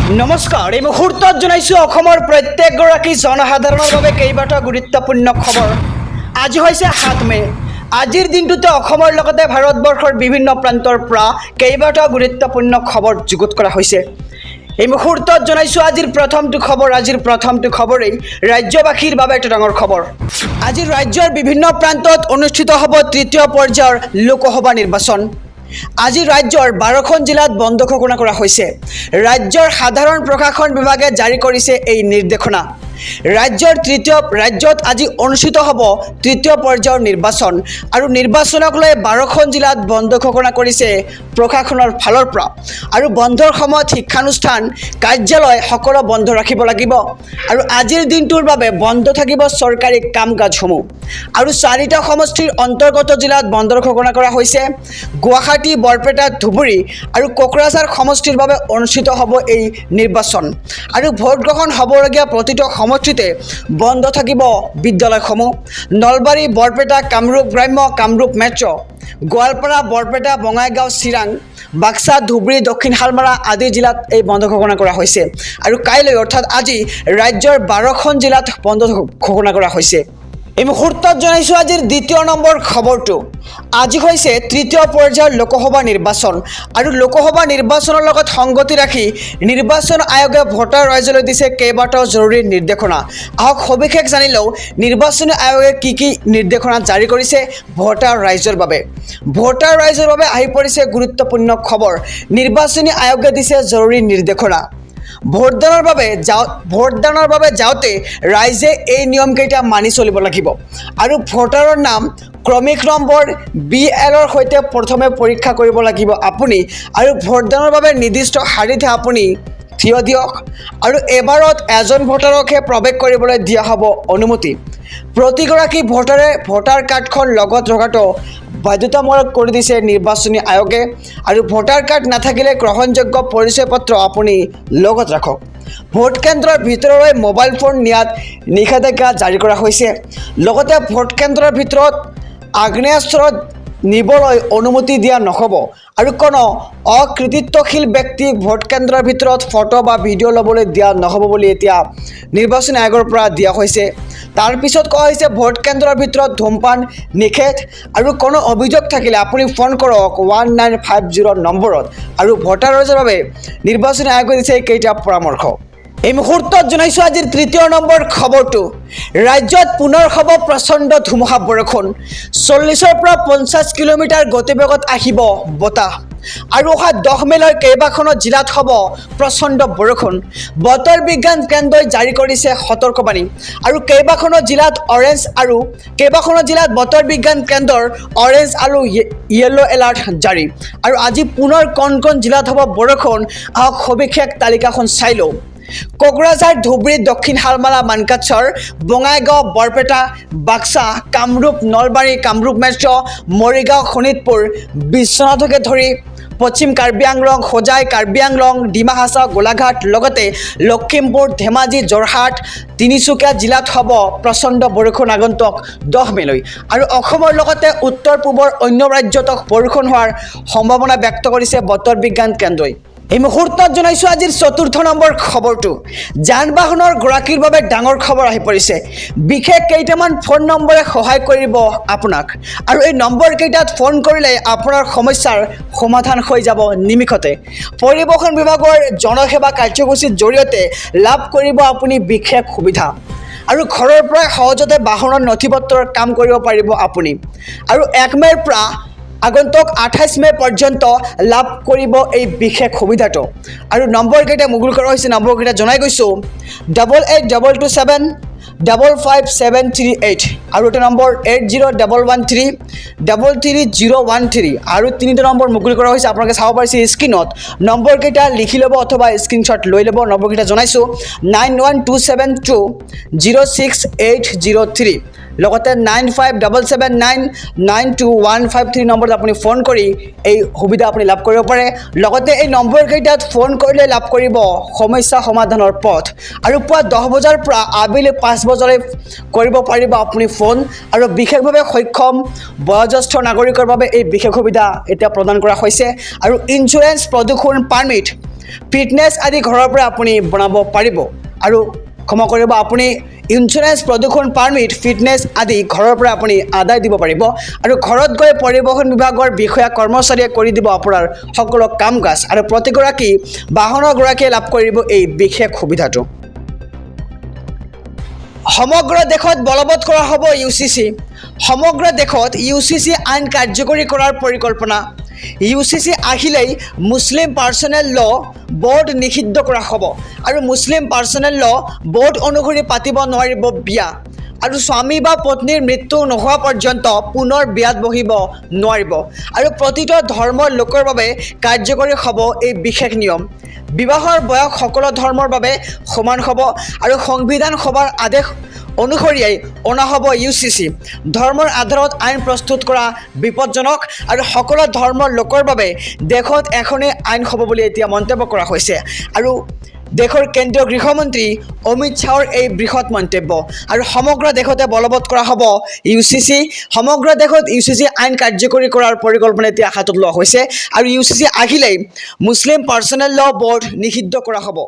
নমস্কাৰ এই মুহূৰ্তত জনাইছো অসমৰ প্ৰত্যেকগৰাকী জনসাধাৰণৰ বাবে কেইবাটাও গুৰুত্বপূৰ্ণ খবৰ। আজি হৈছে ৭ মে। আজিৰ দিনটোতে অসমৰ লগতে ভাৰতবৰ্ষৰ বিভিন্ন প্ৰান্তৰ পৰা কেইবাটাও গুৰুত্বপূৰ্ণ খবৰ যুগুত কৰা হৈছে। এই মুহূৰ্তত জনাইছো আজিৰ প্ৰথমটো খবৰেই ৰাজ্যবাসীৰ বাবে এটা ডাঙৰ খবৰ। আজি ৰাজ্যৰ বিভিন্ন প্ৰান্তত অনুষ্ঠিত হ'ব তৃতীয় পৰ্যায়ৰ লোকসভা নিৰ্বাচন। আজি ৰাজ্যৰ 12খন জিলাত বন্ধ ঘোষণা কৰা হৈছে। ৰাজ্যৰ সাধাৰণ প্ৰশাসন বিভাগে জাৰি কৰিছে এই নিৰ্দেশনা। ৰাজ্যত আজি অনুষ্ঠিত হ'ব তৃতীয় পৰ্যায়ৰ নিৰ্বাচন আৰু নিৰ্বাচনক লৈ 12খন জিলাত বন্ধ ঘোষণা কৰিছে প্ৰশাসনৰ ফালৰ পৰা। আৰু বন্ধৰ সময়ত শিক্ষানুষ্ঠান কাৰ্যালয় সকলো বন্ধ ৰাখিব লাগিব আৰু আজিৰ দিনটোৰ বাবে বন্ধ থাকিব চৰকাৰী কাম কাজসমূহ। আৰু 4টা সমষ্টিৰ অন্তৰ্গত জিলাত বন্ধৰ ঘোষণা কৰা হৈছে। গুৱাহাটী, বৰপেটা, ধুবুৰী আৰু কোকৰাঝাৰ সমষ্টিৰ বাবে অনুষ্ঠিত হ'ব এই নিৰ্বাচন আৰু ভোট গ্ৰহণ হ'বলগীয়া প্ৰতিটো সমষ্টিতে বন্ধ থাকিব বিদ্যালয়সমূহ। নলবাৰী, বৰপেটা, কামৰূপ গ্ৰাম্য, কামৰূপ মেট্ৰ', গোৱালপাৰা, বৰপেটা, বঙাইগাঁও, চিৰাং, বাক্সা, ধুবুৰী, দক্ষিণ শালমাৰা আদি জিলাত এই বন্ধ ঘোষণা কৰা হৈছে। আৰু কাইলৈ অৰ্থাৎ আজি ৰাজ্যৰ 12খন জিলাত বন্ধ ঘোষণা কৰা হৈছে। এই মুহূৰ্তত জনাইছোঁ আজিৰ 2 নম্বৰ খবৰটো। আজি হৈছে তৃতীয় পৰ্যায়ৰ লোকসভা নিৰ্বাচন আৰু লোকসভা নিৰ্বাচনৰ লগত সংগতি ৰাখি নিৰ্বাচন আয়োগে ভোটাৰ ৰাইজলৈ দিছে কেইবাটাও জৰুৰী নিৰ্দেশনা। আহক সবিশেষ জানি লওঁ নিৰ্বাচনী আয়োগে কি নিৰ্দেশনা জাৰি কৰিছে ভোটাৰ ৰাইজৰ বাবে। ভোটাৰ ৰাইজৰ বাবে আহি পৰিছে গুৰুত্বপূৰ্ণ খবৰ। নিৰ্বাচনী আয়োগে দিছে জৰুৰী নিৰ্দেশনা। ভোটদানৰ বাবে যাওঁতে ৰাইজে এই নিয়মকেইটা মানি চলিব লাগিব আৰু ভোটাৰৰ নাম ক্ৰমিক নম্বৰ BL-ৰ সৈতে প্ৰথমে পৰীক্ষা কৰিব লাগিব আপুনি আৰু ভোটদানৰ বাবে নিৰ্দিষ্ট শাৰীতে আপুনি থিয় দিয়ক আৰু এবাৰত এজন ভোটাৰকহে প্ৰৱেশ কৰিবলৈ দিয়া হ'ব অনুমতি। প্ৰতিগৰাকী ভোটাৰে ভোটাৰ কাৰ্ডখন লগত ৰখাটো বাধ্যতামূলক কৰি দিছে নিৰ্বাচনী আয়োগে আৰু ভোটাৰ কাৰ্ড নাথাকিলে গ্ৰহণযোগ্য পৰিচয় পত্ৰ আপুনি লগত ৰাখক। ভোট কেন্দ্ৰৰ ভিতৰলৈ মোবাইল ফোন নিয়াত নিষেধাজ্ঞা জাৰি কৰা হৈছে। লগতে ভোট কেন্দ্ৰৰ ভিতৰত আগ্নেয়াস্ত্ৰ নিবলৈ অনুমতি দিয়া নহ'ব আৰু কোনো অকৃতিত্বশীল ব্যক্তিক ভোট কেন্দ্ৰৰ ভিতৰত ফটো বা ভিডিঅ' ল'বলৈ দিয়া নহ'ব বুলি এতিয়া নিৰ্বাচনী আয়োগৰ পৰা দিয়া হৈছে। তাৰ পিছত কোৱা হৈছে ভোট কেন্দ্ৰৰ ভিতৰত ধূমপান নিষেধ আৰু কোনো অভিযোগ থাকিলে আপুনি ফোন কৰক 1950 নম্বৰত। আৰু ভোটাৰ ৰাইজৰ বাবে নিৰ্বাচনী আয়োগে দিছে কেইটা পৰামৰ্শ। এই মুহূৰ্তত জনাইছোঁ আজিৰ 3 নম্বৰ খবৰটো। ৰাজ্যত পুনৰ হ'ব প্ৰচণ্ড ধুমুহা বৰষুণ। 40ৰ পৰা 50 কিলোমিটাৰ গতিবেগত আহিব বতাহ আৰু অহা 10 মেলৈ কেইবাখনো জিলাত হ'ব প্ৰচণ্ড বৰষুণ। বতৰ বিজ্ঞান কেন্দ্ৰই জাৰি কৰিছে সতৰ্কবাণী আৰু কেইবাখনো জিলাত বতৰ বিজ্ঞান কেন্দ্ৰৰ অৰেঞ্জ আৰু য়েল্লো এলাৰ্ট জাৰি। আৰু আজি পুনৰ কোন জিলাত হ'ব বৰষুণ আহক সবিশেষ তালিকাখন চাই লওঁ। কোকৰাঝাৰ, ধুবুৰী, দক্ষিণ শালমাৰা, মানকাচৰ, বঙাইগাঁও, বৰপেটা, বাক্সা, কামৰূপ, নলবাৰী, কামৰূপ মেট্ৰ', মৰিগাঁও, শোণিতপুৰ, বিশ্বনাথকে ধৰি পশ্চিম কাৰ্বি আংলং, হোজাই, কাৰ্বি আংলং, ডিমা হাছাও, গোলাঘাট লগতে লখিমপুৰ, ধেমাজি, যোৰহাট, তিনিচুকীয়া জিলাত হ'ব প্ৰচণ্ড বৰষুণ আগন্তুক 10 মেলৈ। আৰু অসমৰ লগতে উত্তৰ পূবৰ অন্য ৰাজ্যতো বৰষুণ হোৱাৰ সম্ভাৱনা ব্যক্ত কৰিছে বতৰ বিজ্ঞান কেন্দ্ৰই। এই মুহূৰ্তত জনাইছোঁ আজিৰ 4 নম্বৰ খবৰটো। যান বাহনৰ গৰাকীৰ বাবে ডাঙৰ খবৰ আহি পৰিছে। বিশেষ কেইটামান ফোন নম্বৰে সহায় কৰিব আপোনাক আৰু এই নম্বৰকেইটাত ফোন কৰিলে আপোনাৰ সমস্যাৰ সমাধান হৈ যাব নিমিষতে। পৰিবহণ বিভাগৰ জনসেৱা কাৰ্যসূচীৰ জৰিয়তে লাভ কৰিব আপুনি বিশেষ সুবিধা আৰু ঘৰৰ পৰাই সহজতে বাহনৰ নথি পত্ৰৰ কাম কৰিব পাৰিব আপুনি। আৰু 1 মেৰ পৰা আগন্তুক 28 মে পৰ্যন্ত লাভ কৰিব এই বিশেষ সুবিধাটো। আৰু নম্বৰকেইটা মুগুল কৰা হৈছে। নম্বৰকেইটা জনাই গৈছোঁ 882275 55738 আৰু এটা নম্বৰ 801113 33013 আৰু 3টা নম্বৰ মুকলি কৰা হৈছে। আপোনালোকে চাব পাৰিছে স্ক্ৰীণত। নম্বৰকেইটা লিখি ল'ব অথবা স্ক্ৰীণশ্বট লৈ ল'ব। নম্বৰকেইটা জনাইছোঁ 91272 06803 লগতে 9577992153 নম্বৰত আপুনি ফোন কৰি এই সুবিধা আপুনি লাভ কৰিব পাৰে। লগতে এই নম্বৰকেইটাত ফোন কৰিলে লাভ কৰিব সমস্যা সমাধানৰ পথ আৰু পুৱা 10 বজাৰ পৰা আবেলি 5 বজালৈ কৰিব পাৰিব আপুনি ফোন। আৰু বিশেষভাৱে সক্ষম বয়োজ্যেষ্ঠ নাগৰিকৰ বাবে এই বিশেষ সুবিধা এতিয়া প্ৰদান কৰা হৈছে। আৰু ইঞ্চুৰেঞ্চ, প্ৰদূষণ পাৰ্মিট ফিটনেছ আদি ঘৰৰ পৰা আপুনি বনাব পাৰিব আৰু ক্ষমা কৰিব আপুনি ইঞ্চুৰেঞ্চ প্ৰদূষণ পাৰ্মিট ফিটনেছ আদি ঘৰৰ পৰা আপুনি আদায় দিব পাৰিব আৰু ঘৰত গৈ পৰিবহণ বিভাগৰ বিষয়া কৰ্মচাৰীয়ে কৰি দিব আপোনাৰ সকলো কাম কাজ আৰু প্ৰতিগৰাকী বাহনৰ গৰাকীয়ে লাভ কৰিব এই বিশেষ সুবিধাটো সমগ্ৰ দেশত বলবৎ কৰা হ'ব UCC সমগ্ৰ দেশত UCC আইন কাৰ্যকৰী কৰাৰ পৰিকল্পনা UCC আহিলেই মুছলিম পাৰ্চনেল ল বোৰ্ড নিষিদ্ধ কৰা হ'ব আৰু মুছলিম পাৰ্চনেল ল বোৰ্ড অনুসৰি পাতিব নোৱাৰিব বিয়া আৰু স্বামী বা পত্নীৰ মৃত্যু নোহোৱা পৰ্যন্ত পুনৰ বিয়াত বহিব নোৱাৰিব আৰু প্ৰতিটো ধৰ্মৰ লোকৰ বাবে কাৰ্যকৰী হ'ব এই বিশেষ নিয়ম বিবাহৰ বয়স সকলো ধৰ্মৰ বাবে সমান হ'ব আৰু সংবিধান সভাৰ আদেশ অনুসৰিয়ে অনা হ'ব UCC ধৰ্মৰ আধাৰত আইন প্ৰস্তুত কৰা বিপদজনক আৰু সকলো ধৰ্মৰ লোকৰ বাবে দেশত এখনেই আইন হ'ব বুলি এতিয়া মন্তব্য কৰা হৈছে আৰু দেশৰ কেন্দ্ৰীয় গৃহমন্ত্ৰী অমিত শ্বাহৰ এই বৃহৎ মন্তব্য আৰু সমগ্ৰ দেশতে বলবৎ কৰা হ'ব UCC সমগ্ৰ দেশত UCC আইন কাৰ্যকৰী কৰাৰ পৰিকল্পনা এতিয়া হাতত লোৱা হৈছে আৰু UCC আহিলেই মুছলিম পাৰ্চনেল ল বোৰ্ড নিষিদ্ধ কৰা হ'ব